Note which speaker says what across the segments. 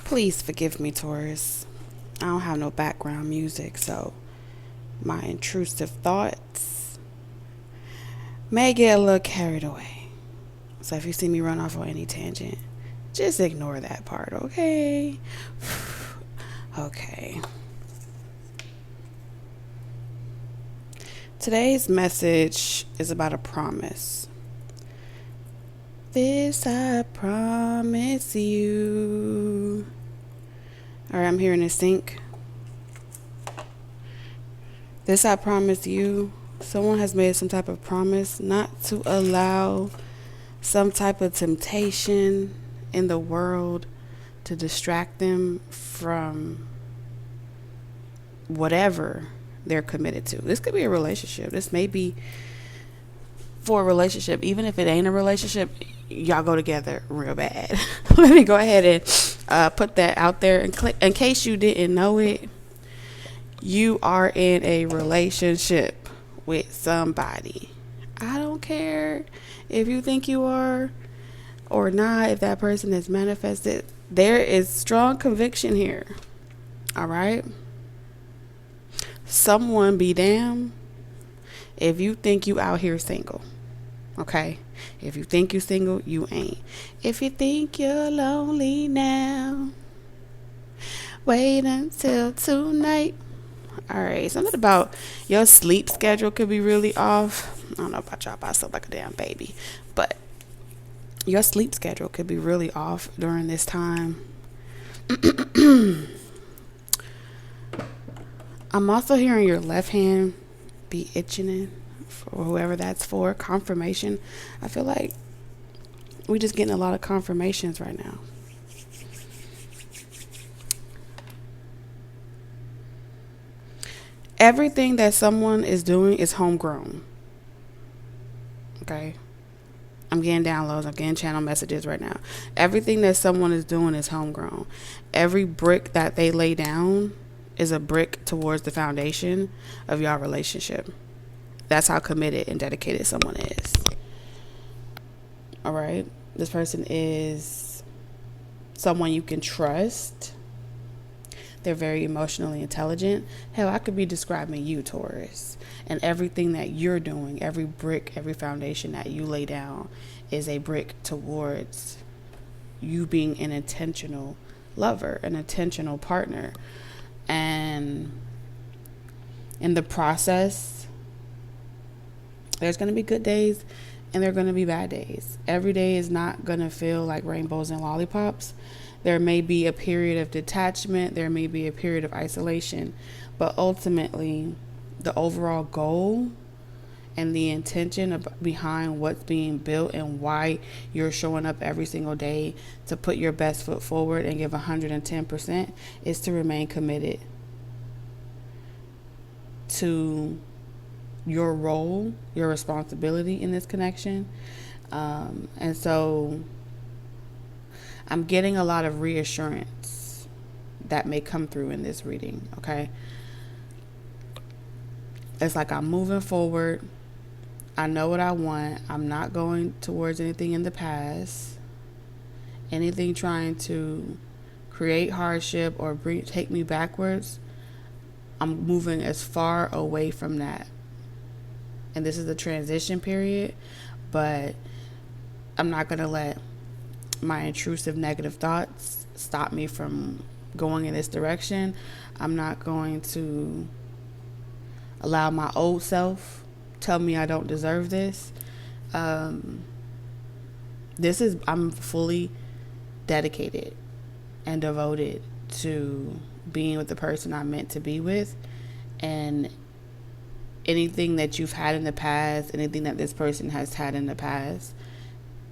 Speaker 1: Please forgive me, Taurus. I don't have no background music, so my intrusive thoughts may get a little carried away. So if you see me run off on any tangent, just ignore that part, okay? Okay. Today's message is about a promise. This I promise you. Alright, I'm hearing it sync. This I promise you. Someone has made some type of promise not to allow some type of temptation in the world to distract them from whatever they're committed to. This could be a relationship. This may be for a relationship. Even if it ain't a relationship, y'all go together real bad. Let me go ahead and put that out there. In case you didn't know it, you are in a relationship with somebody. I don't care if you think you are or not, if that person is manifested. There is strong conviction here. All right? Someone be damned if you think you out here single. Okay? If you think you single, you ain't. If you think you're lonely now, wait until tonight. Alright, something about your sleep schedule could be really off. I don't know about y'all, but I sleep like a damn baby. But your sleep schedule could be really off during this time. I'm also hearing your left hand be itching for whoever that's for. Confirmation. I feel like we're just getting a lot of confirmations right now. Everything that someone is doing is homegrown. Okay? I'm getting downloads. I'm getting channel messages right now. Everything that someone is doing is homegrown. Every brick that they lay down is a brick towards the foundation of your relationship. That's how committed and dedicated someone is. All right? This person is someone you can trust. They're very emotionally intelligent. Hell, I could be describing you, Taurus. And everything that you're doing, every brick, every foundation that you lay down is a brick towards you being an intentional lover, an intentional partner. And in the process, there's going to be good days and there are going to be bad days. Every day is not going to feel like rainbows and lollipops. There may be a period of detachment. There may be a period of isolation. But ultimately, the overall goal and the intention behind what's being built and why you're showing up every single day to put your best foot forward and give 110% is to remain committed to your role, your responsibility in this connection. And so I'm getting a lot of reassurance that may come through in this reading, okay? It's like I'm moving forward. I know what I want. I'm not going towards anything in the past. Anything trying to create hardship or take me backwards. I'm moving as far away from that. And this is a transition period, but I'm not going to let my intrusive negative thoughts stop me from going in this direction. I'm not going to allow my old self tell me I don't deserve this. I'm fully dedicated and devoted to being with the person I'm meant to be with. And anything that you've had in the past, anything that this person has had in the past,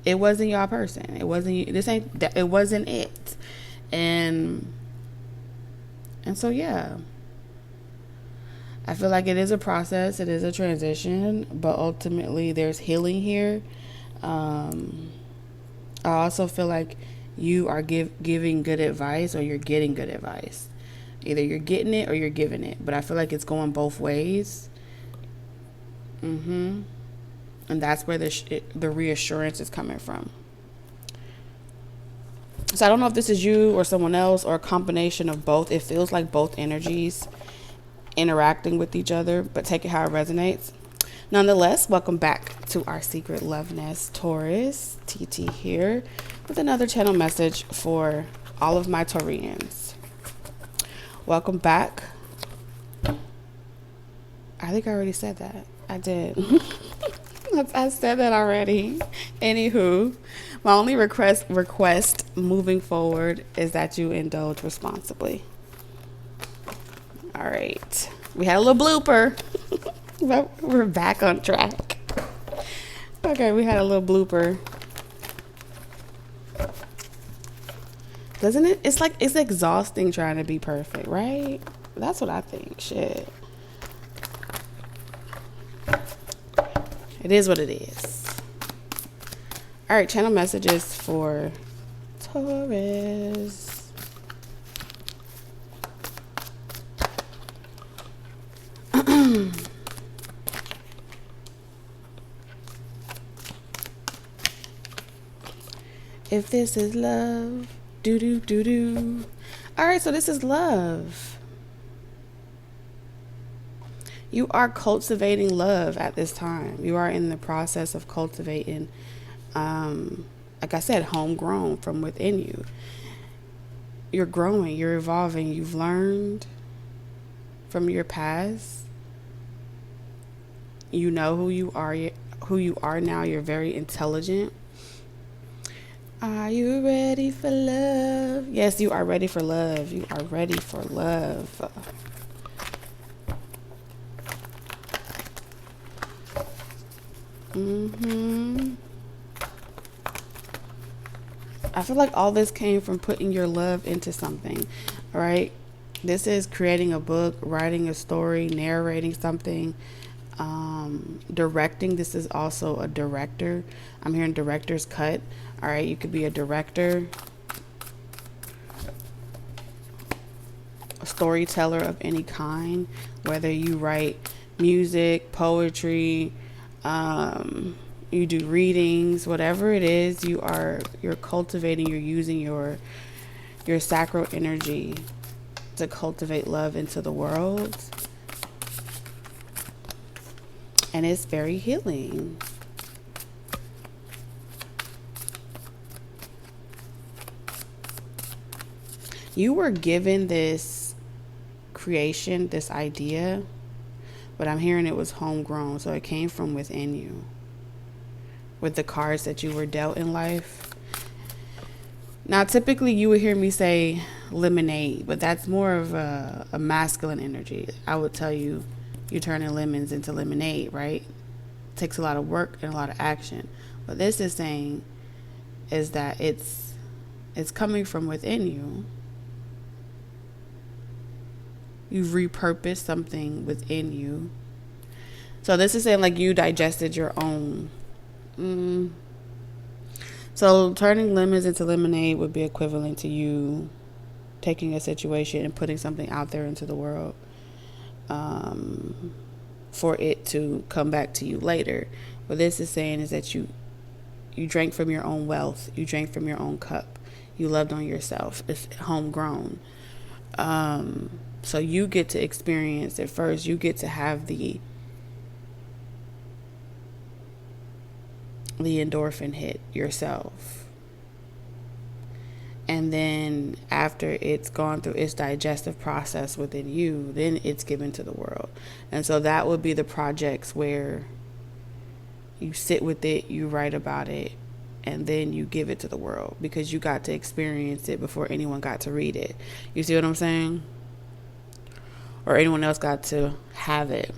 Speaker 1: it wasn't your person. It wasn't it wasn't it. And so yeah. I feel like it is a process, it is a transition, but ultimately there's healing here. I also feel like you are giving good advice or you're getting good advice. Either you're getting it or you're giving it, but I feel like it's going both ways. And that's where the reassurance is coming from. So I don't know if this is you or someone else or a combination of both. It feels like both energies interacting with each other, but take it how it resonates. Nonetheless, welcome back to our Secret Love Nest. Taurus, TT here with another channel message for all of my Taurians. Welcome back. I think I already said that. I did. I said that already. Anywho, my only request moving forward is that you indulge responsibly. All right. We had a little blooper, but we're back on track. Okay, we had a little blooper. Doesn't it? It's like, it's exhausting trying to be perfect, right? That's what I think. Shit. It is what it is. All right, channel messages for Taurus. If this is love, do do do do. All right, so this is love. You are cultivating love at this time. You are in the process of cultivating, like I said, homegrown from within you. You're growing, you're evolving, you've learned from your past. You know who you are now. You're very intelligent. Are you ready for love? Yes, you are ready for love. You are ready for love. I feel like all this came from putting your love into something, right? This is creating a book, writing a story, narrating something, directing. This is also a director. I'm hearing director's cut. All right, you could be a director, a storyteller of any kind, whether you write music, poetry, you do readings, whatever it is, you're cultivating, you're using your sacral energy to cultivate love into the world. And it's very healing. You were given this creation, this idea, but I'm hearing it was homegrown, so it came from within you. With the cards that you were dealt in life. Now, typically you would hear me say lemonade, but that's more of a masculine energy. I would tell you, you're turning lemons into lemonade, right? It takes a lot of work and a lot of action. What this is saying is that it's coming from within you. You've repurposed something within you. So this is saying like you digested your own. So turning lemons into lemonade would be equivalent to you taking a situation and putting something out there into the world, for it to come back to you later. What this is saying is that you drank from your own wealth. You drank from your own cup. You loved on yourself. It's homegrown. So you get to experience it first. You get to have the endorphin hit yourself. And then after it's gone through its digestive process within you, then it's given to the world. And so that would be the projects where you sit with it, you write about it, and then you give it to the world because you got to experience it before anyone got to read it. You see what I'm saying? Or anyone else got to have it.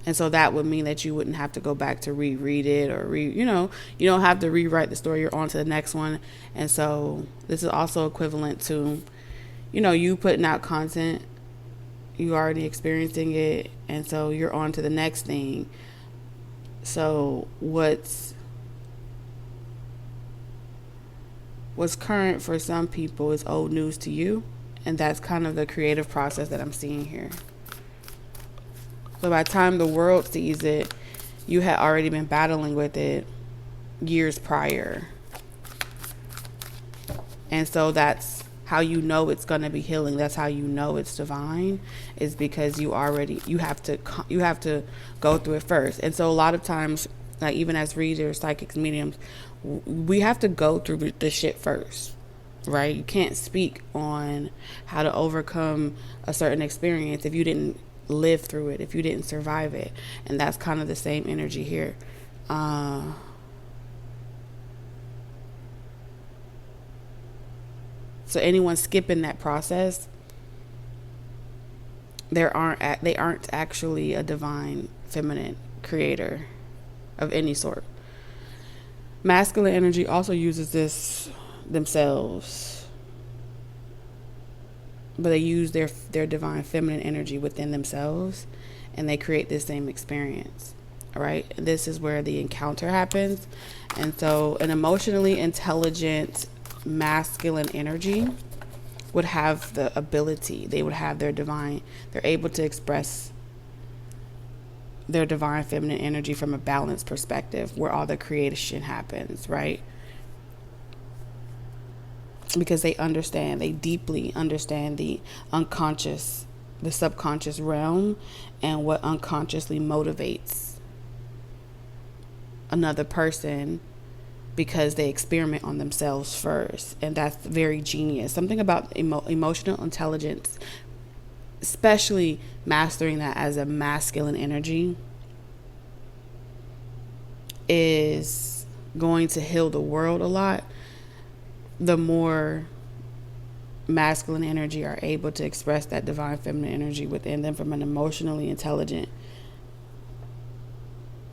Speaker 1: And so that would mean that you wouldn't have to go back to reread it or you don't have to rewrite the story. You're on to the next one. And so this is also equivalent to, you putting out content, you already experiencing it. And so you're on to the next thing. So what's current for some people is old news to you. And that's kind of the creative process that I'm seeing here. So by the time the world sees it, you had already been battling with it years prior. And so that's how you know it's going to be healing. That's how you know it's divine, is because you have to go through it first. And so a lot of times, like even as readers, psychics, mediums, we have to go through the shit first, right? You can't speak on how to overcome a certain experience if you didn't live through it, if you didn't survive it. And that's kind of the same energy here. So anyone skipping that process, they aren't actually a divine feminine creator of any sort. Masculine energy also uses this themselves, but they use their divine feminine energy within themselves, and they create this same experience. All right, this is where the encounter happens. And so an emotionally intelligent masculine energy would have the ability, they would have they're able to express their divine feminine energy from a balanced perspective, where all the creation happens, right? Because they deeply understand the unconscious, the subconscious realm, and what unconsciously motivates another person, because they experiment on themselves first. And that's very genius. Something about emotional intelligence, especially mastering that as a masculine energy, is going to heal the world a lot. The more masculine energy are able to express that divine feminine energy within them from an emotionally intelligent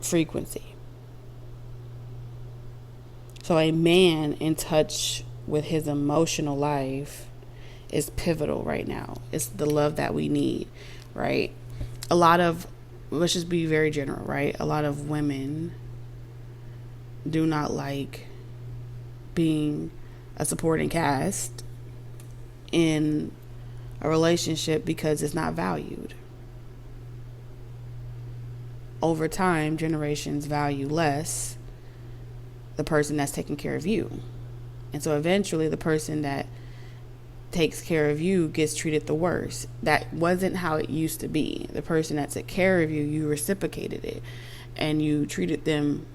Speaker 1: frequency. So a man in touch with his emotional life is pivotal right now. It's the love that we need, right? Let's just be very general, right? A lot of women do not like being a supporting cast in a relationship because it's not valued. Over time, generations value less the person that's taking care of you. And so eventually the person that takes care of you gets treated the worst. That wasn't how it used to be. The person that took care of you, you reciprocated it, and you treated them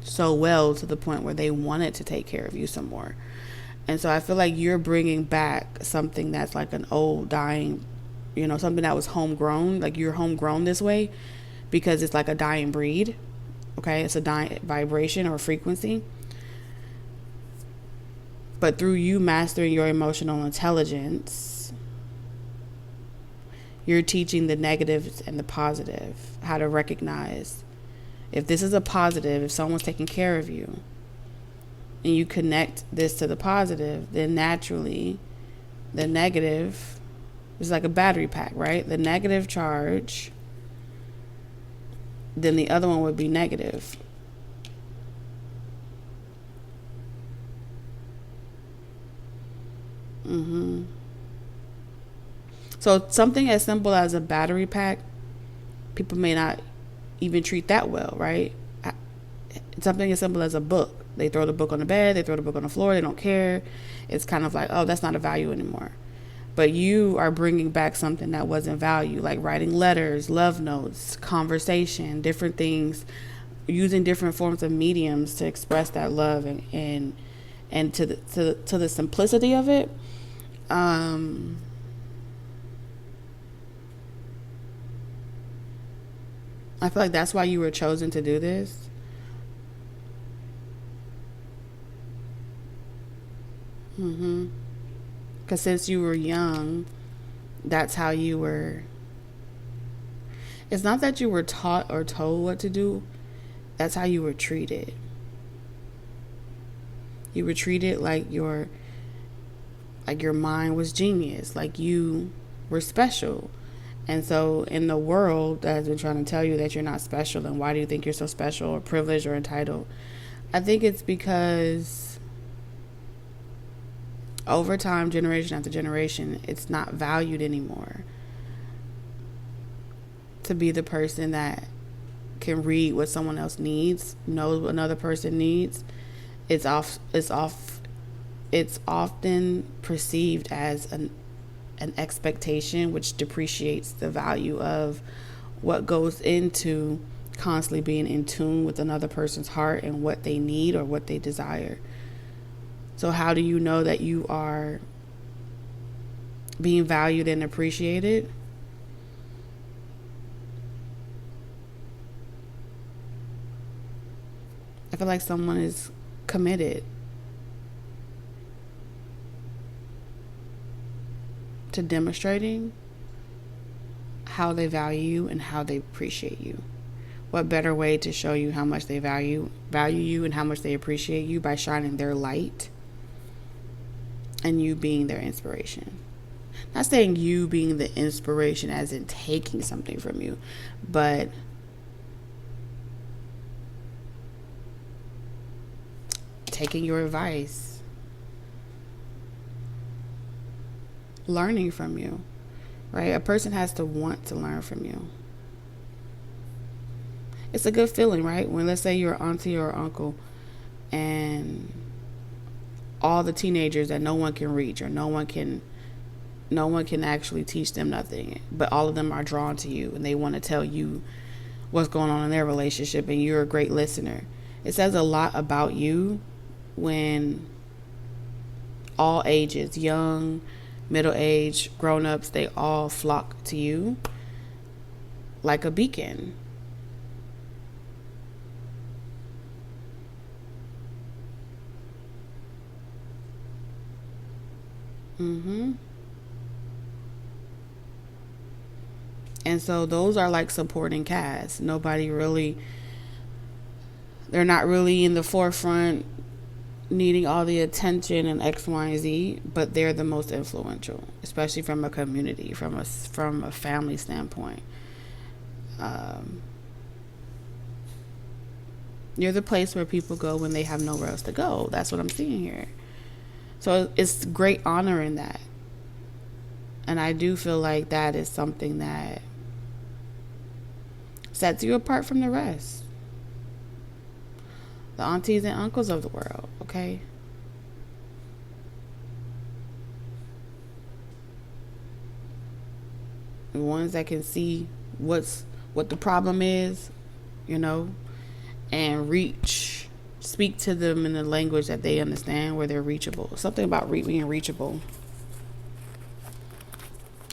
Speaker 1: so well to the point where they wanted to take care of you some more. And so I feel like you're bringing back something that's like an old dying, something that was homegrown. Like you're homegrown this way because it's like a dying breed. Okay, it's a dying vibration or frequency. But through you mastering your emotional intelligence, you're teaching the negatives and the positive, how to recognize if this is a positive, if someone's taking care of you, and you connect this to the positive, then naturally the negative is like a battery pack, right? The negative charge, then the other one would be negative. So something as simple as a battery pack, people may not even treat that well, right? Something as simple as a book. They throw the book on the bed, they throw the book on the floor, they don't care. It's kind of like, oh, that's not a value anymore. But you are bringing back something that wasn't valued, like writing letters, love notes, conversation, different things, using different forms of mediums to express that love and to the simplicity of it. I feel like that's why you were chosen to do this. Because since you were young, that's how you were. It's not that you were taught or told what to do. That's how you were treated. You were treated like your mind was genius, like you were special. And so in the world that has been trying to tell you that you're not special, and why do you think you're so special or privileged or entitled? I think it's because over time, generation after generation, it's not valued anymore to be the person that can read what someone else needs, knows what another person needs. It's off it's often perceived as an expectation, which depreciates the value of what goes into constantly being in tune with another person's heart and what they need or what they desire. So how do you know that you are being valued and appreciated? I feel like someone is committed to demonstrating how they value you and how they appreciate you. What better way to show you how much they value you and how much they appreciate you by shining their light and you being their inspiration. Not saying you being the inspiration as in taking something from you, but taking your advice, learning from you, right? A person has to want to learn from you. It's a good feeling, right? When, let's say, you're auntie or uncle and all the teenagers that no one can reach or no one can actually teach them nothing, but all of them are drawn to you and they want to tell you what's going on in their relationship and you're a great listener. It says a lot about you when all ages, young, middle-aged, grown-ups, they all flock to you like a beacon. And so those are like supporting cast. They're not really in the forefront needing all the attention and X, Y, and Z, but they're the most influential, especially from a community, from a family standpoint. You're the place where people go when they have nowhere else to go. That's what I'm seeing here. So it's great honor in that. And I do feel like that is something that sets you apart from the rest. The aunties and uncles of the world, okay? The ones that can see what the problem is, and speak to them in a language that they understand, where they're reachable. Something about being reachable.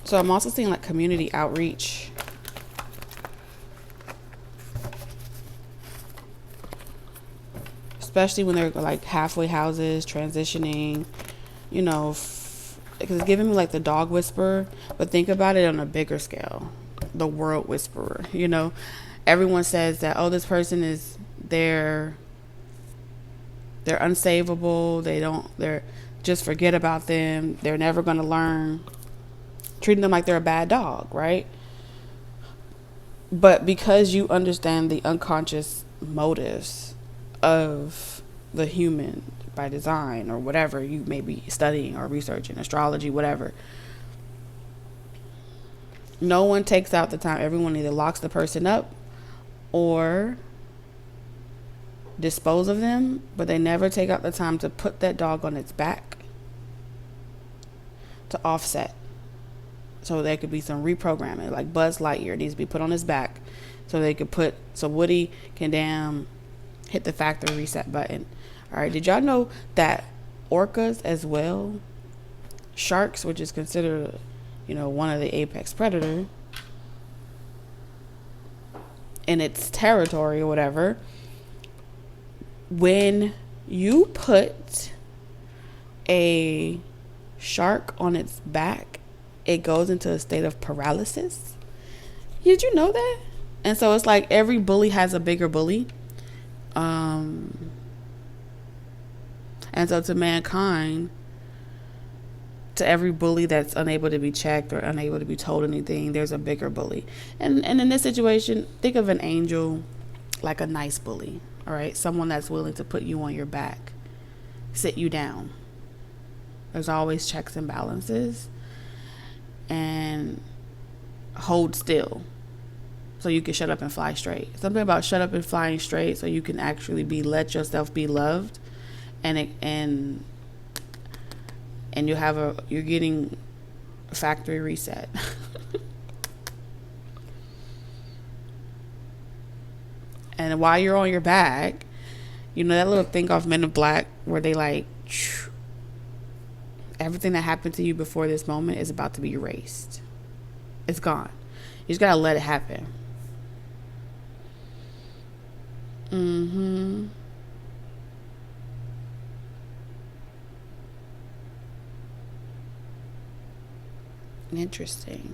Speaker 1: So I'm also seeing like community outreach. Especially when they're like halfway houses, transitioning, because it's giving me like the dog whisperer, but think about it on a bigger scale. The world whisperer, everyone says that, oh, this person is they're unsavable. They're just forget about them. They're never going to learn. Treating them like they're a bad dog, right? But because you understand the unconscious motives of the human by design or whatever you may be studying or researching, astrology, whatever, no one takes out the time. Everyone either locks the person up or dispose of them, but they never take out the time to put that dog on its back to offset. So there could be some reprogramming, like Buzz Lightyear needs to be put on his back so Woody can hit the factory reset button. All right. Did y'all know that orcas as well, sharks, which is considered, one of the apex predator in its territory or whatever, when you put a shark on its back, it goes into a state of paralysis. Did you know that? And so it's like every bully has a bigger bully. And so to mankind, to every bully that's unable to be checked or unable to be told anything, there's a bigger bully. And in this situation, think of an angel like a nice bully. All right. Someone that's willing to put you on your back, sit you down. There's always checks and balances. And hold still so you can shut up and fly straight. Something about shut up and flying straight so you can actually let yourself be loved and and you're getting a factory reset. And while you're on your back, you know that little thing off Men in Black where they like, everything that happened to you before this moment is about to be erased. It's gone. You just gotta let it happen. Interesting.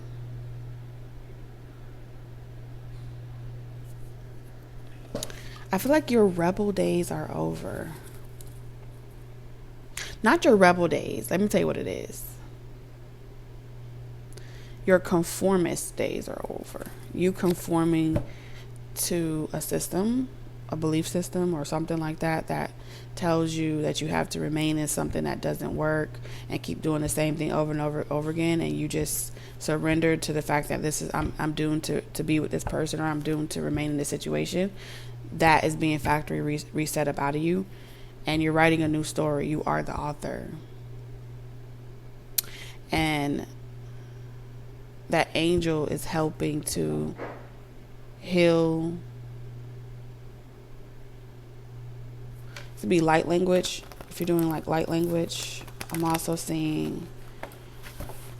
Speaker 1: I feel like your rebel days are over. Not your rebel days. Let me tell you what it is. Your conformist days are over. You conforming to a system, a belief system or something like that, that tells you that you have to remain in something that doesn't work and keep doing the same thing over and over again, and you just surrender to the fact that this is I'm doomed to be with this person, or I'm doomed to remain in this situation. That is being factory reset up out of you, and you're writing a new story. You are the author. And that angel is helping to heal. To be light language. If you're doing like light language, I'm also seeing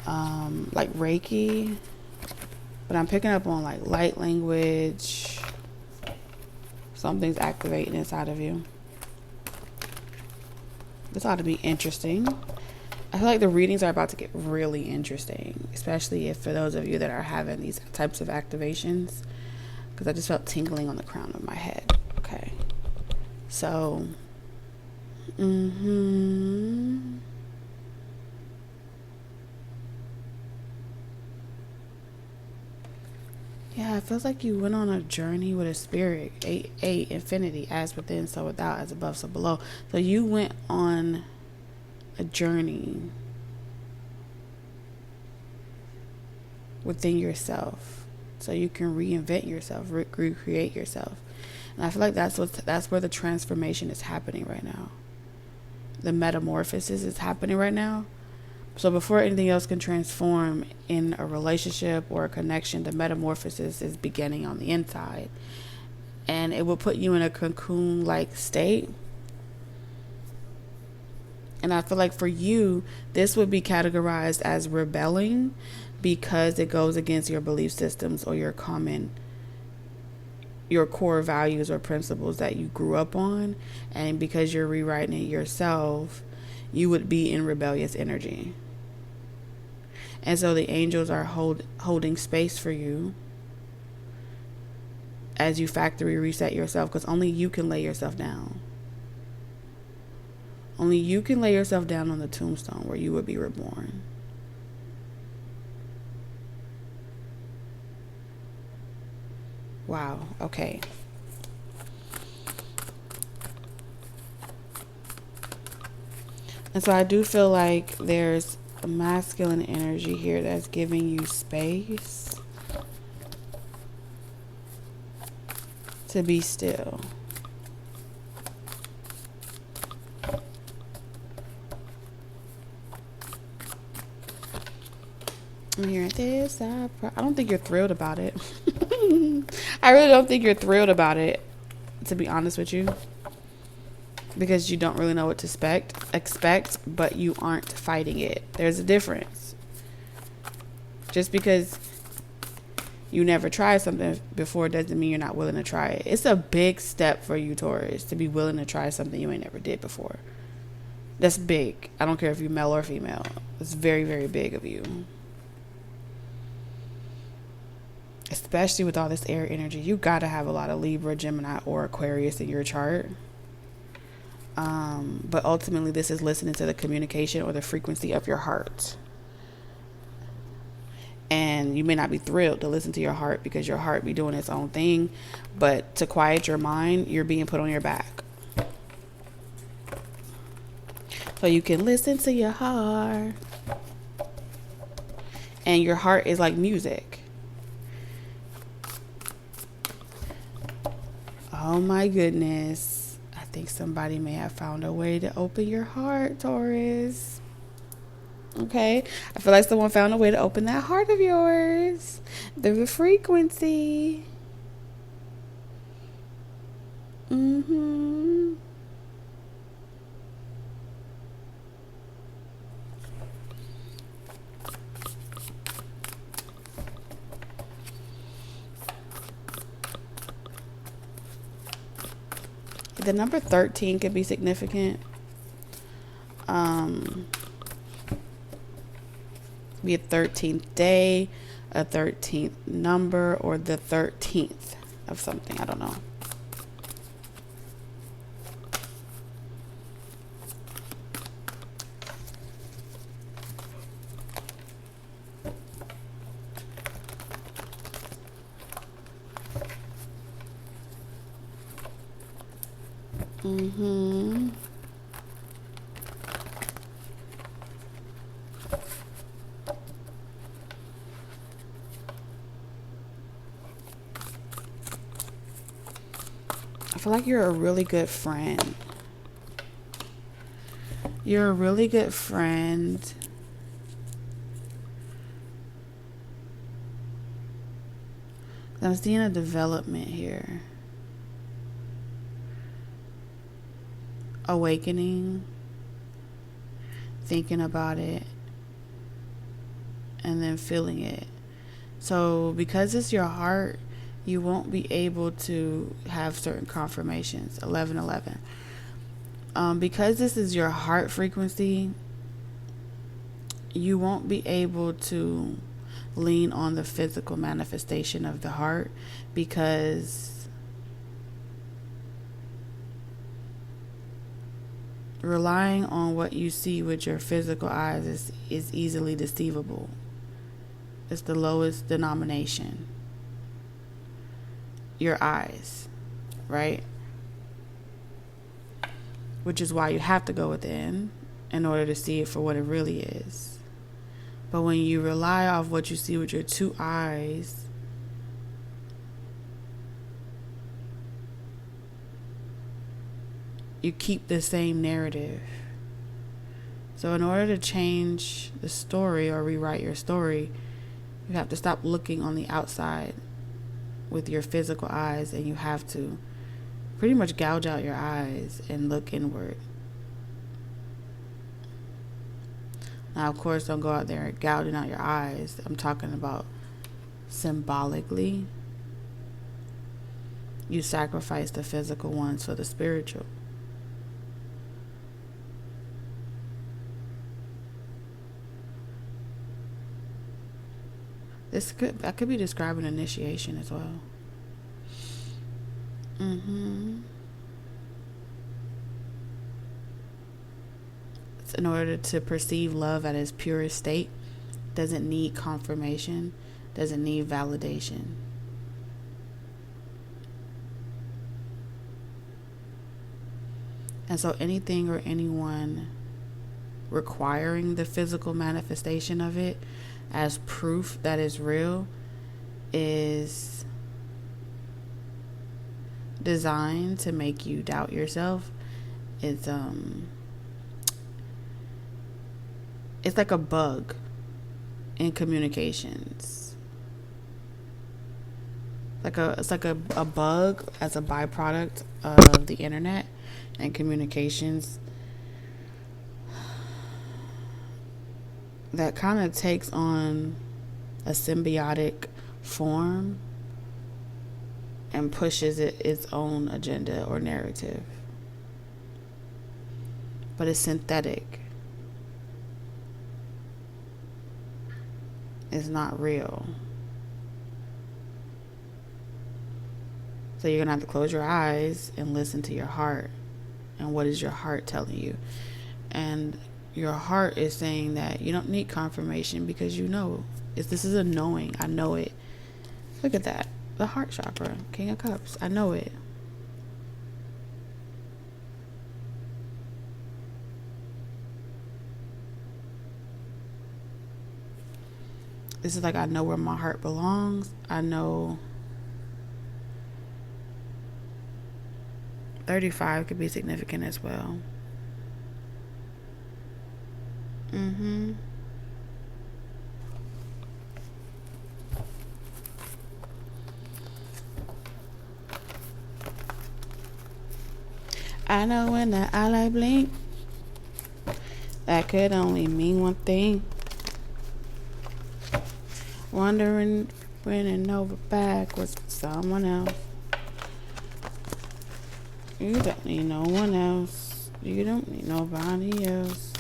Speaker 1: like Reiki, but I'm picking up on like light language. Something's activating inside of you. This ought to be interesting. I feel like the readings are about to get really interesting, especially if for those of you that are having these types of activations, because I just felt tingling on the crown of my head. Okay. So, yeah, it feels like you went on a journey with a spirit. 8, infinity, as within, so without, as above, so below. So you went on a journey within yourself, so you can reinvent yourself, recreate yourself. And I feel like that's where the transformation is happening right now. The metamorphosis is happening right now. So before anything else can transform in a relationship or a connection, the metamorphosis is beginning on the inside. And it will put you in a cocoon-like state. And I feel like for you, this would be categorized as rebelling because it goes against your belief systems or your core values or principles that you grew up on. And because you're rewriting it yourself, you would be in rebellious energy. And so the angels are holding space for you as you factory reset yourself, because only you can lay yourself down. Only you can lay yourself down on the tombstone where you would be reborn. Wow. Okay. And so I do feel like there's a masculine energy here that's giving you space to be still. I'm hearing this. I don't think you're thrilled about it. I really don't think you're thrilled about it, to be honest with you. Because you don't really know what to expect, but you aren't fighting it. There's a difference. Just because you never tried something before doesn't mean you're not willing to try it. It's a big step for you, Taurus, to be willing to try something you ain't never did before. That's big. I don't care if you're male or female. It's very, very big of you. Especially with all this air energy. You got to have a lot of Libra, Gemini, or Aquarius in your chart. But ultimately, this is listening to the communication or the frequency of your heart. And you may not be thrilled to listen to your heart because your heart be doing its own thing. But to quiet your mind, you're being put on your back. So you can listen to your heart. And your heart is like music. Oh my goodness. I think somebody may have found a way to open your heart, Taurus. Okay, I feel like someone found a way to open that heart of yours through the frequency. Mm-hmm. The number 13 could be significant. Be a 13th day, a 13th number, or the 13th of something. I don't know. Mm-hmm. I feel like you're a really good friend. You're a really good friend. I'm seeing a development here. Awakening. Thinking about it. And then feeling it. So because it's your heart, you won't be able to have certain confirmations. 1111. Because this is your heart frequency, you won't be able to lean on the physical manifestation of the heart, because relying on what you see with your physical eyes is easily deceivable. It's the lowest denomination. Your eyes, right? Which is why you have to go within in order to see it for what it really is. But when you rely off what you see with your two eyes, you keep the same narrative. So in order to change the story or rewrite your story, you have to stop looking on the outside with your physical eyes, and you have to pretty much gouge out your eyes and look inward. Now, of course, don't go out there gouging out your eyes. I'm talking about symbolically. You sacrifice the physical ones for the spiritual. I could be describing initiation as well. In order to perceive love at its purest state, doesn't need confirmation, doesn't need validation. And so anything or anyone requiring the physical manifestation of it as proof that it's real is designed to make you doubt yourself. It's like a bug in communications. It's like a bug as a byproduct of the internet and communications that kind of takes on a symbiotic form and pushes its own agenda or narrative. But it's synthetic. It's not real. So you're going to have to close your eyes and listen to your heart. And what is your heart telling you? And your heart is saying that you don't need confirmation because you know. This is a knowing. I know it. Look at that. The heart chakra. King of Cups. I know it. This is like, I know where my heart belongs. I know 35 could be significant as well. I know when the eyelight blink, that could only mean one thing. Wondering when and over backwards for someone else. You don't need no one else. You don't need nobody else.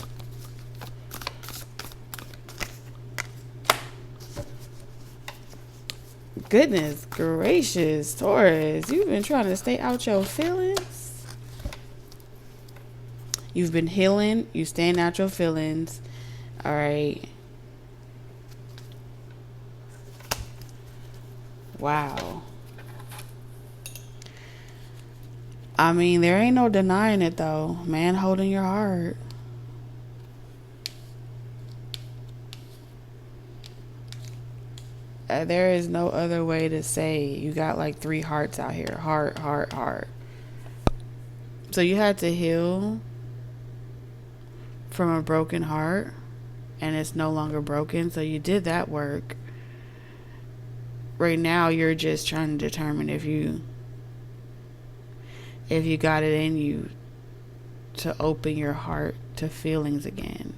Speaker 1: Goodness gracious, Taurus. You've been trying to stay out your feelings. You've been healing. You staying out your feelings. All right. Wow. I mean, there ain't no denying it, though. Man holding your heart. There is no other way to say. You got like 3 hearts out here. Heart, heart, heart. So you had to heal from a broken heart, and it's no longer broken. So you did that work. Right now, you're just trying to determine if you got it in you to open your heart to feelings again.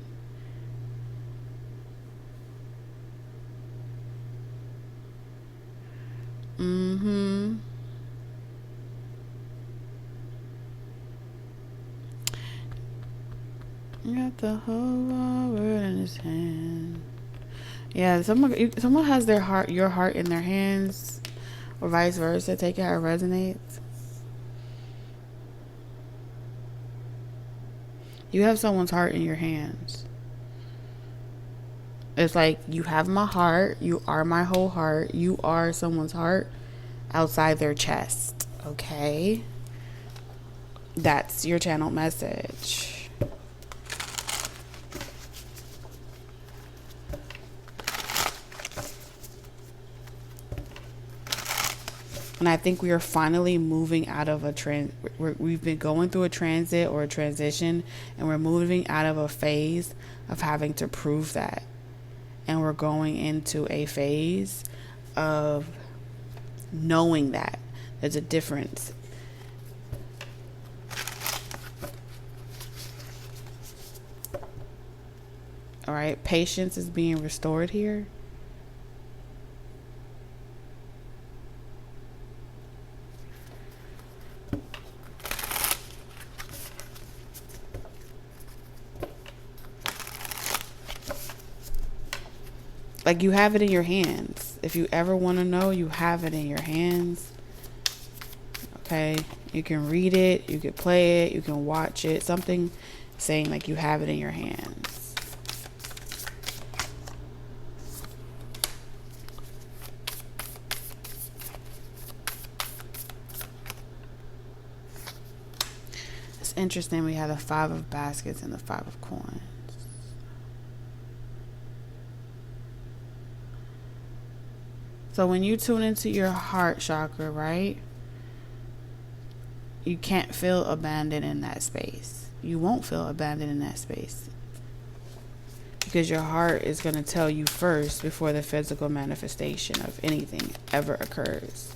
Speaker 1: Got the whole world in his hand. Yeah, someone has your heart in their hands, or vice versa. Take it how it resonates. You have someone's heart in your hands. It's like, you have my heart. You are my whole heart. You are someone's heart outside their chest. Okay? That's your channel message. And I think we are finally moving out of we've been going through a transit or a transition, and we're moving out of a phase of having to prove that. And we're going into a phase of knowing that there's a difference. All right, patience is being restored here. Like, you have it in your hands. If you ever want to know, you have it in your hands. Okay? You can read it. You can play it. You can watch it. Something saying, like, you have it in your hands. It's interesting. We have the 5 of baskets and the 5 of coins. So when you tune into your heart chakra, right, you can't feel abandoned in that space. You won't feel abandoned in that space. Because your heart is going to tell you first before the physical manifestation of anything ever occurs.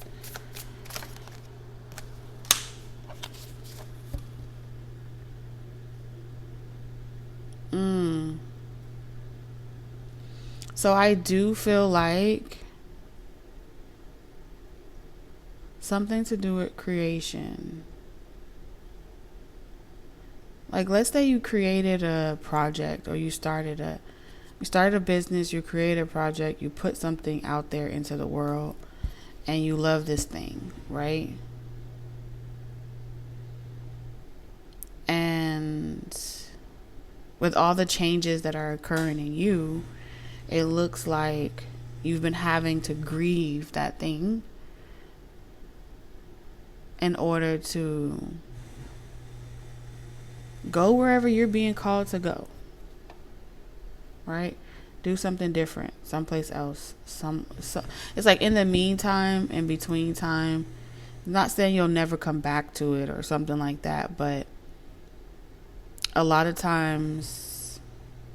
Speaker 1: So I do feel like something to do with creation. Like, let's say you created a project, or you started a business, you created a project, you put something out there into the world, and you love this thing, right? And with all the changes that are occurring in you, it looks like you've been having to grieve that thing in order to go wherever you're being called to go, right? Do something different, someplace else. It's like, in the meantime, in between time, I'm not saying you'll never come back to it or something like that, but a lot of times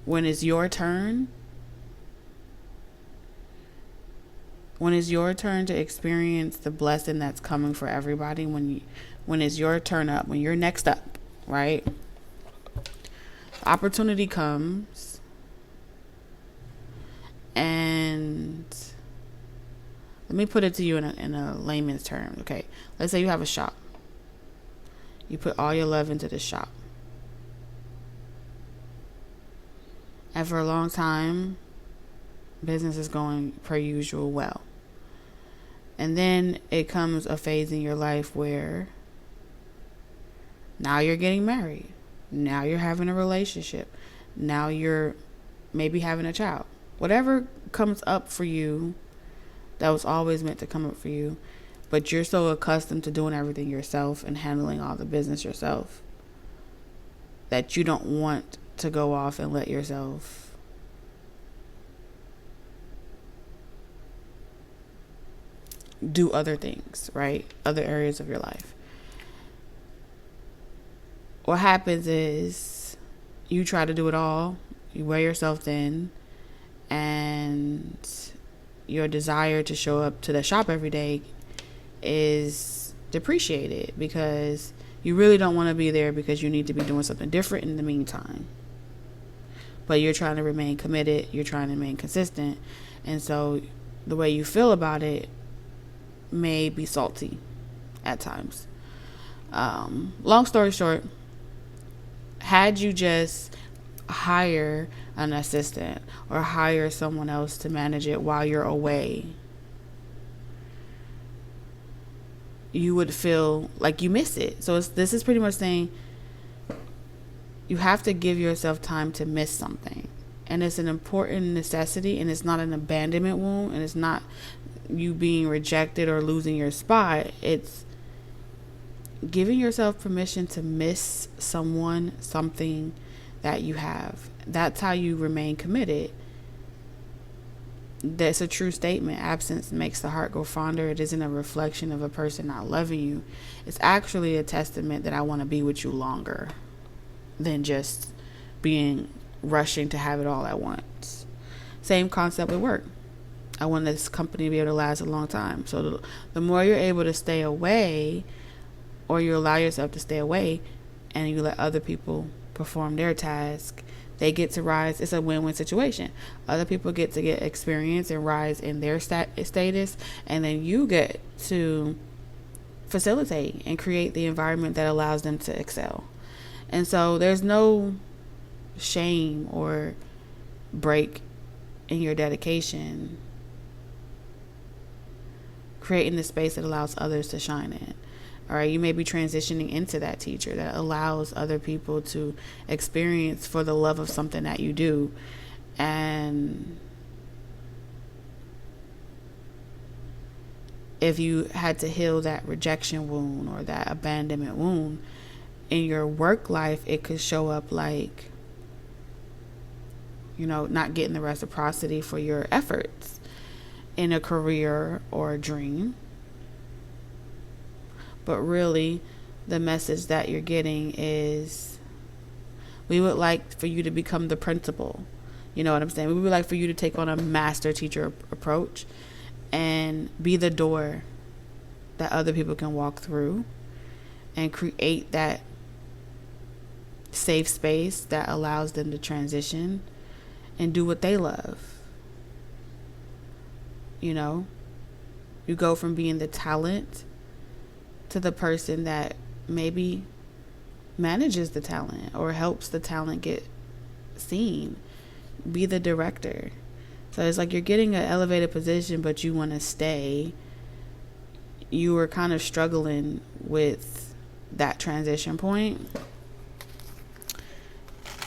Speaker 1: when it's your turn, to experience the blessing that's coming for everybody, when it's your turn up, when you're next up, right? Opportunity comes, and let me put it to you in a layman's term, okay? Let's say you have a shop. You put all your love into the shop. And for a long time, business is going per usual well. And then it comes a phase in your life where now you're getting married. Now you're having a relationship. Now you're maybe having a child. Whatever comes up for you that was always meant to come up for you, but you're so accustomed to doing everything yourself and handling all the business yourself that you don't want to go off and let yourself do other things, right? Other areas of your life. What happens is you try to do it all. You wear yourself thin, and your desire to show up to the shop every day is depreciated because you really don't want to be there because you need to be doing something different in the meantime. But you're trying to remain committed. You're trying to remain consistent. And so the way you feel about it may be salty at times. Long story short, had you just hire an assistant or hire someone else to manage it while you're away, you would feel like you miss it. So this is pretty much saying you have to give yourself time to miss something. And it's an important necessity, and it's not an abandonment wound, and it's not you being rejected or losing your spot. It's giving yourself permission to miss someone, something that you have. That's how you remain committed. That's a true statement. Absence makes the heart go fonder. It isn't a reflection of a person not loving you. It's actually a testament that I want to be with you longer than just rushing to have it all at once. Same concept with work. I want this company to be able to last a long time. So the more you're able to stay away, or you allow yourself to stay away, and you let other people perform their task, they get to rise. It's a win-win situation. Other people get to get experience and rise in their status, and then you get to facilitate and create the environment that allows them to excel. And so there's no shame or break in your dedication, creating the space that allows others to shine in. All right, you may be transitioning into that teacher that allows other people to experience for the love of something that you do. And if you had to heal that rejection wound or that abandonment wound in your work life, it could show up like, not getting the reciprocity for your efforts in a career or a dream. But really, the message that you're getting is, we would like for you to become the principal. You know what I'm saying? We would like for you to take on a master teacher approach and be the door that other people can walk through and create that safe space that allows them to transition and do what they love. You go from being the talent to the person that maybe manages the talent or helps the talent get seen. Be the director. So it's like you're getting an elevated position, but you want to stay. You were kind of struggling with that transition point.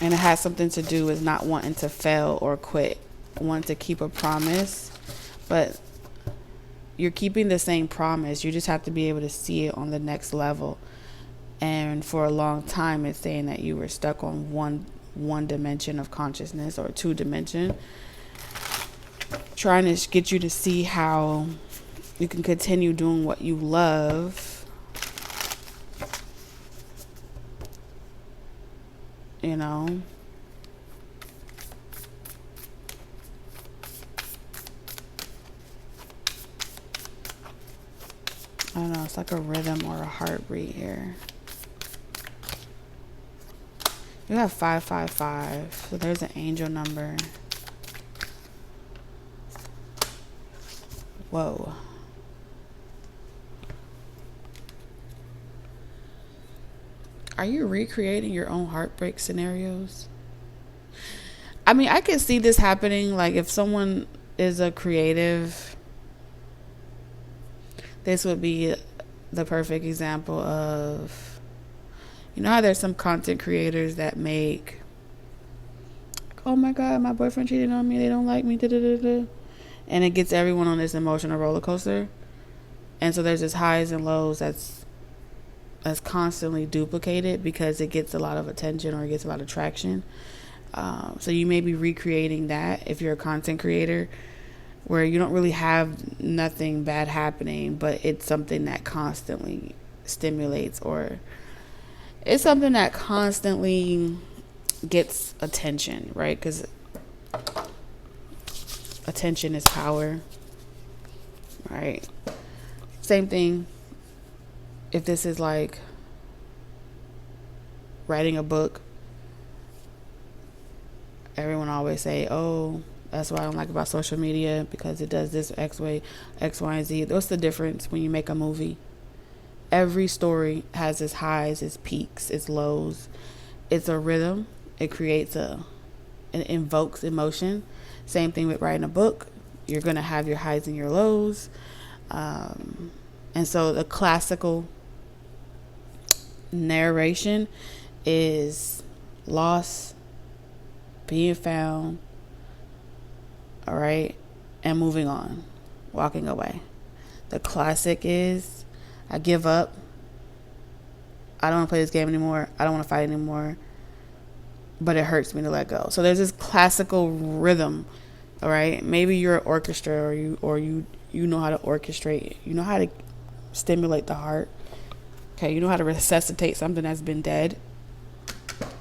Speaker 1: And it has something to do with not wanting to fail or quit. Want to keep a promise, but you're keeping the same promise. You just have to be able to see it on the next level. And for a long time, it's saying that you were stuck on one dimension of consciousness or 2 dimension, trying to get you to see how you can continue doing what you love, I don't know, it's like a rhythm or a heartbeat here. You have 555. So there's an angel number. Whoa. Are you recreating your own heartbreak scenarios? I mean, I can see this happening. Like, if someone is a creative, this would be the perfect example of, you know how there's some content creators that make, oh my God, my boyfriend cheated on me, they don't like me, da-da-da-da. And it gets everyone on this emotional roller coaster. And so there's this highs and lows that's constantly duplicated because it gets a lot of attention or it gets a lot of traction. So you may be recreating that if you're a content creator, where you don't really have nothing bad happening, but it's something that constantly stimulates, or it's something that constantly gets attention, right? Because attention is power, right? Same thing if this is like writing a book. Everyone always say, oh, that's what I don't like about social media, because it does this X, Y, and Z. What's the difference when you make a movie? Every story has its highs, its peaks, its lows. It's a rhythm. It creates it invokes emotion. Same thing with writing a book. You're going to have your highs and your lows. And so the classical narration is loss, being found, all right, and moving on, walking away. The classic is, I give up, I don't want to play this game anymore, I don't want to fight anymore, but it hurts me to let go. So there's this classical rhythm, all right? Maybe you're an orchestra, or you know how to orchestrate, you know how to stimulate the heart, okay? You know how to resuscitate something that's been dead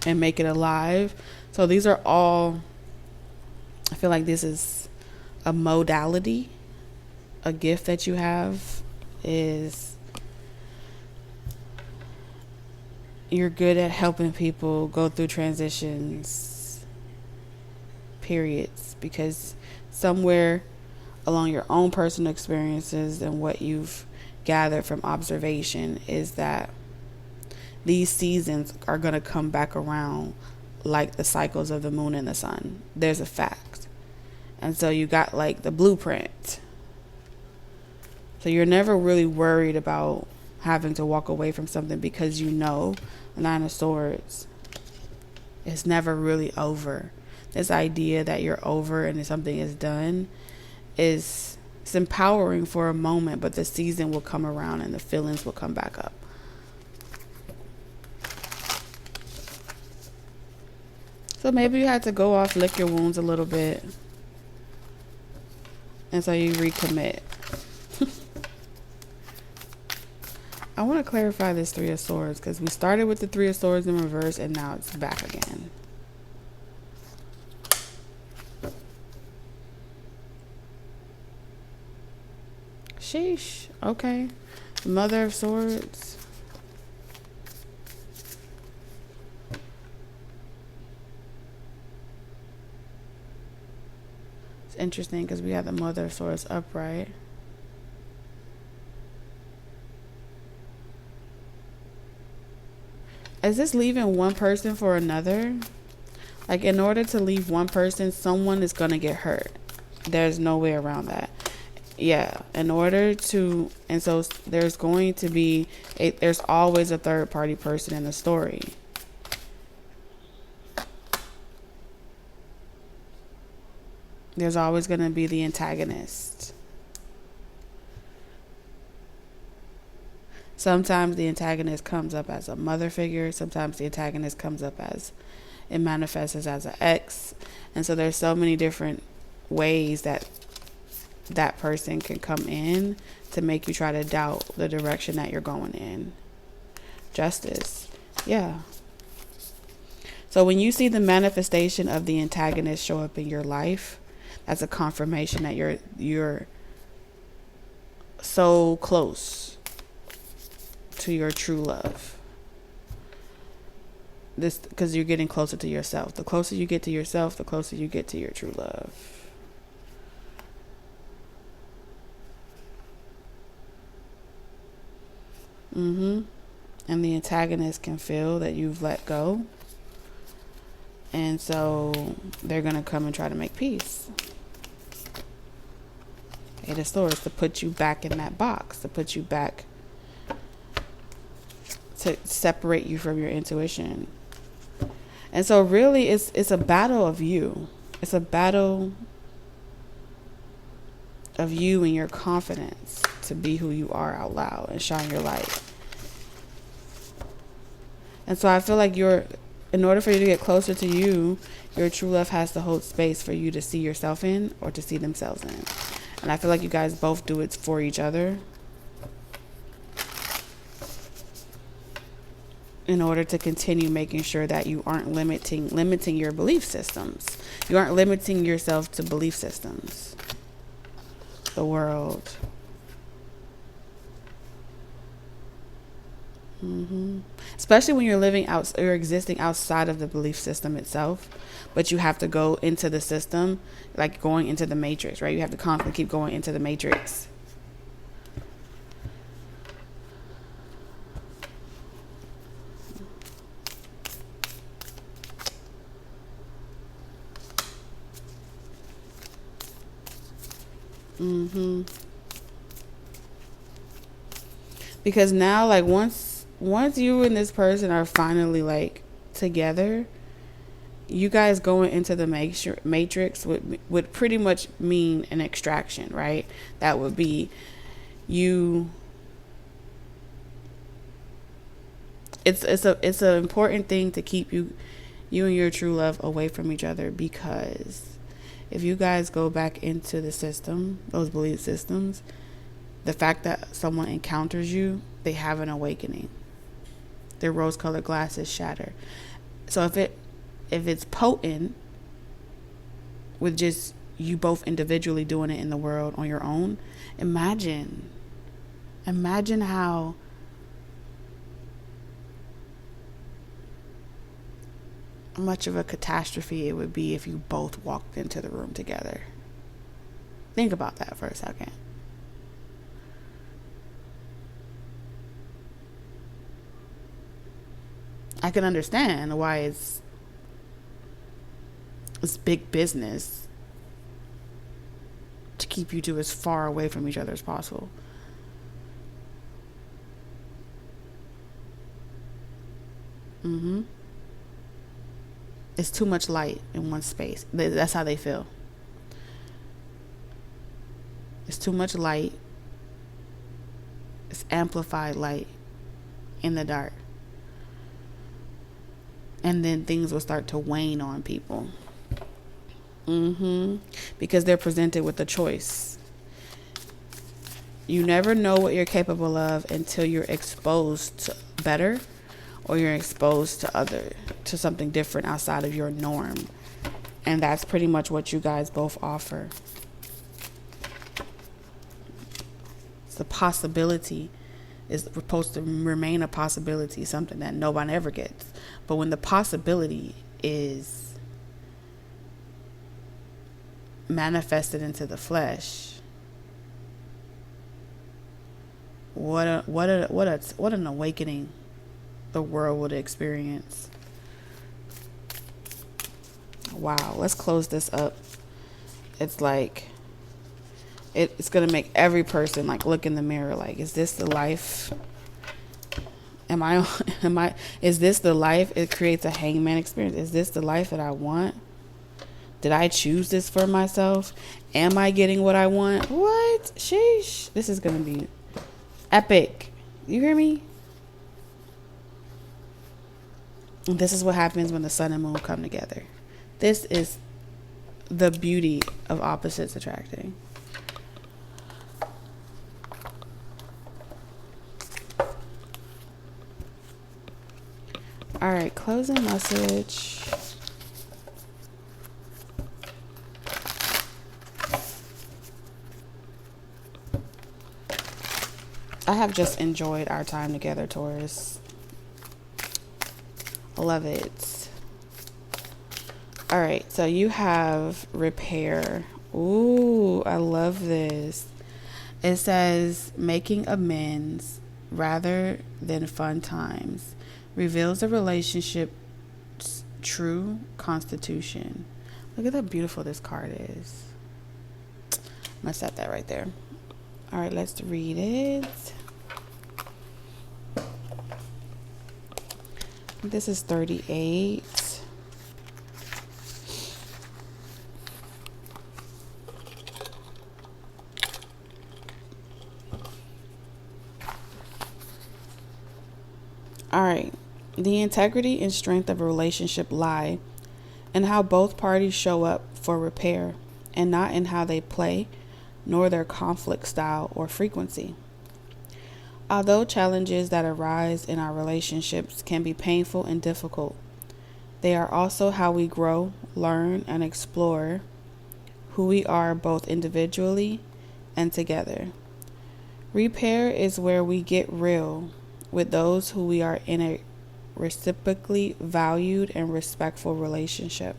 Speaker 1: and make it alive. So these are all, I feel like this is a modality, a gift that you have, is you're good at helping people go through transitions, periods, because somewhere along your own personal experiences and what you've gathered from observation is that these seasons are going to come back around like the cycles of the moon and the sun. There's a fact. And so you got like the blueprint. So you're never really worried about having to walk away from something, because you know, Nine of Swords, it's never really over. This idea that you're over and something is done it's empowering for a moment, but the season will come around and the feelings will come back up. So maybe you had to go off, lick your wounds a little bit, and so you recommit. I want to clarify this Three of Swords, because we started with the Three of Swords in reverse and now it's back again. Sheesh. Okay. Mother of Swords. It's interesting because we have the Mother of Swords upright. Is this leaving one person for another? Like, in order to leave one person, someone is going to get hurt. There's no way around that. Yeah, in order to, and so there's going to be, there's always a third party person in the story. There's always going to be the antagonist. Sometimes the antagonist comes up as a mother figure. Sometimes the antagonist comes up as, it manifests as an ex. And so there's so many different ways that that person can come in to make you try to doubt the direction that you're going in. Justice. Yeah. So when you see the manifestation of the antagonist show up in your life, that's a confirmation that you're so close to your true love. this, because you're getting closer to yourself. The closer you get to yourself, the closer you get to your true love. And the antagonist can feel that you've let go. And so they're going to come and try to make peace. Eight of Swords, to put you back in that box, to put you back, to separate you from your intuition. And so really it's a battle of you. It's a battle of you and your confidence to be who you are out loud and shine your light. And so I feel like in order for you to get closer to you, your true love has to hold space for you to see yourself in or to see themselves in. And I feel like you guys both do it for each other in order to continue making sure that you aren't limiting your belief systems. You aren't limiting yourself to belief systems, the world. Especially when you're living out or existing outside of the belief system itself, but you have to go into the system, like going into the matrix, right? You have to constantly keep going into the matrix. Because now, like, once you and this person are finally like together, you guys going into the matrix would pretty much mean an extraction, right? That would be you. It's an important thing to keep you and your true love away from each other, because if you guys go back into the system, those belief systems, the fact that someone encounters you, they have an awakening. Their rose-colored glasses shatter. So if it's potent with just you both individually doing it in the world on your own, imagine how much of a catastrophe it would be if you both walked into the room together. Think about that for a second. I can understand why it's big business to keep you two as far away from each other as possible. It's too much light in one space. That's how they feel. It's too much light. It's amplified light in the dark. And then things will start to wane on people. Because they're presented with a choice. You never know what you're capable of until you're exposed to better, or you're exposed to something different outside of your norm. And that's pretty much what you guys both offer. It's the possibility is supposed to remain a possibility, something that nobody ever gets. But when the possibility is manifested into the flesh, what an awakening the world would experience. Wow, let's close this up. It's like it's gonna make every person like look in the mirror, like, is this the life? Is this the life? It creates a hangman experience. Is this the life that I want? Did I choose this for myself? Am I getting what I want? What? Sheesh. This is gonna be epic. You hear me? And this is what happens when the sun and moon come together. This is the beauty of opposites attracting. All right, closing message. I have just enjoyed our time together, Taurus. Love it. All right, so you have repair. Ooh, I love this. It says making amends rather than fun times reveals a relationship's true constitution. Look at how beautiful this card is. I'm gonna set that right there. All right, let's read it. This is 38. All right. The integrity and strength of a relationship lie in how both parties show up for repair, and not in how they play, nor their conflict style or frequency. Although challenges that arise in our relationships can be painful and difficult, they are also how we grow, learn, and explore who we are both individually and together. Repair is where we get real with those who we are in a reciprocally valued and respectful relationship.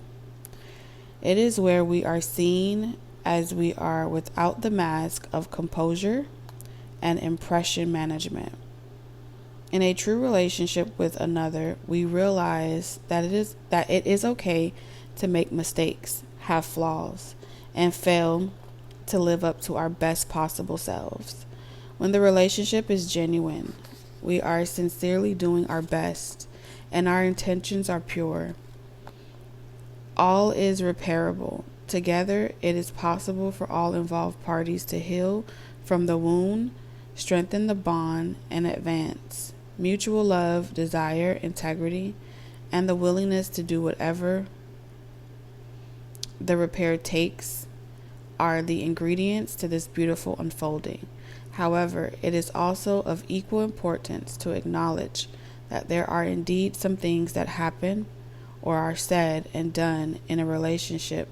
Speaker 1: It is where we are seen as we are without the mask of composure and impression management. In a true relationship with another, we realize that it is okay to make mistakes, have flaws, and fail to live up to our best possible selves. When the relationship is genuine, we are sincerely doing our best, and our intentions are pure. All is repairable. Together, it is possible for all involved parties to heal from the wound, strengthen the bond, and advance. Mutual love, desire, integrity, and the willingness to do whatever the repair takes are the ingredients to this beautiful unfolding. However, it is also of equal importance to acknowledge that there are indeed some things that happen or are said and done in a relationship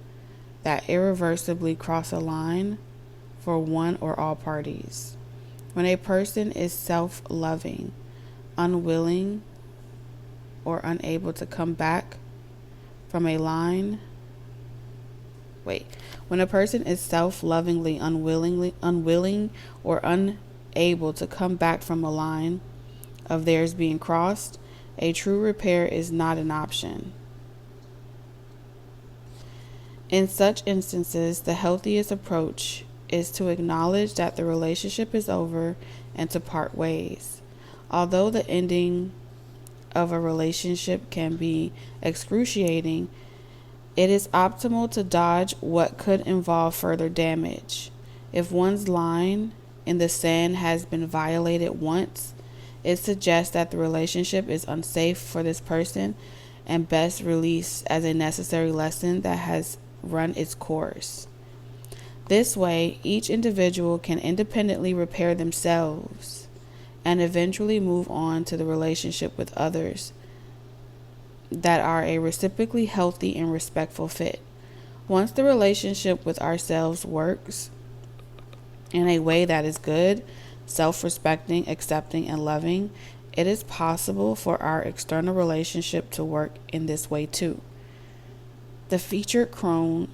Speaker 1: that irreversibly cross a line for one or all parties. When a person is self-loving, unwilling, or unable to come back from a line, when a person is self-lovingly unwilling or unable to come back from a line of theirs being crossed, a true repair is not an option. In such instances, the healthiest approach is to acknowledge that the relationship is over and to part ways. Although the ending of a relationship can be excruciating, it is optimal to dodge what could involve further damage. If one's line in the sand has been violated once, it suggests that the relationship is unsafe for this person and best released as a necessary lesson that has run its course. This way, each individual can independently repair themselves and eventually move on to the relationship with others that are a reciprocally healthy and respectful fit. Once the relationship with ourselves works in a way that is good, self-respecting, accepting, and loving, it is possible for our external relationship to work in this way too. The featured crone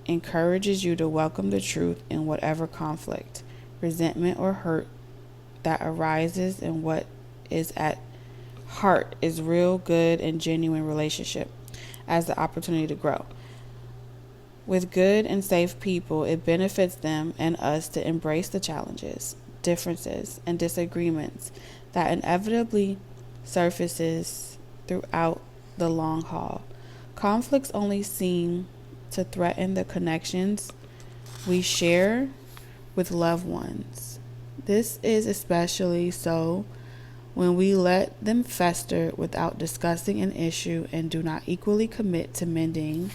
Speaker 1: encourages you to welcome the truth in whatever conflict, resentment, or hurt that arises in what is at heart is real, good, and genuine relationship as the opportunity to grow. With good and safe people, it benefits them and us to embrace the challenges, differences, and disagreements that inevitably surfaces throughout the long haul. Conflicts only seem to threaten the connections we share with loved ones. This is especially so when we let them fester without discussing an issue and do not equally commit to mending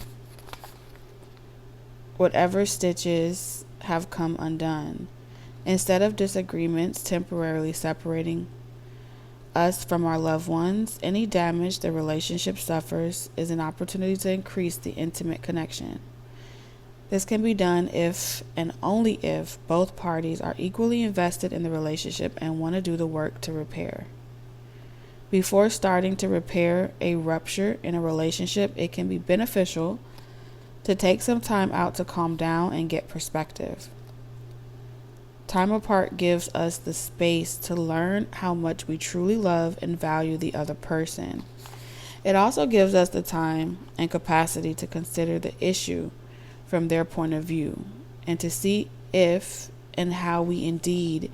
Speaker 1: whatever stitches have come undone. Instead of disagreements temporarily separating us from our loved ones, any damage the relationship suffers is an opportunity to increase the intimate connection. This can be done if and only if both parties are equally invested in the relationship and want to do the work to repair. Before starting to repair a rupture in a relationship, it can be beneficial to take some time out to calm down and get perspective. Time apart gives us the space to learn how much we truly love and value the other person. It also gives us the time and capacity to consider the issue from their point of view and to see if and how we indeed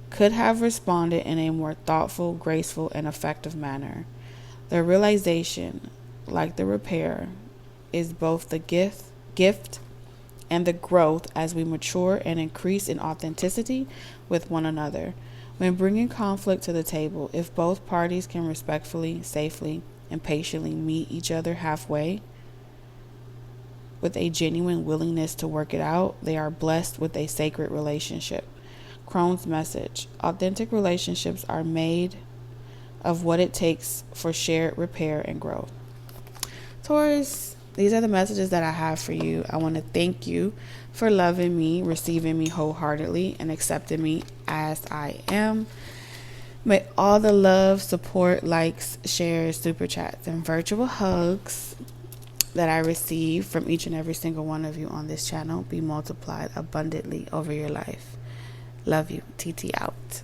Speaker 1: could have responded in a more thoughtful, graceful, and effective manner. The realization, like the repair, is both the gift and the growth as we mature and increase in authenticity with one another. When bringing conflict to the table, if both parties can respectfully, safely, and patiently meet each other halfway with a genuine willingness to work it out, they are blessed with a sacred relationship. Crohn's message: authentic relationships are made of what it takes for shared repair and growth. Taurus, these are the messages that I have for you. I want to thank you for loving me, receiving me wholeheartedly, and accepting me as I am. May all the love, support, likes, shares, super chats, and virtual hugs that I receive from each and every single one of you on this channel be multiplied abundantly over your life. Love you. TT out.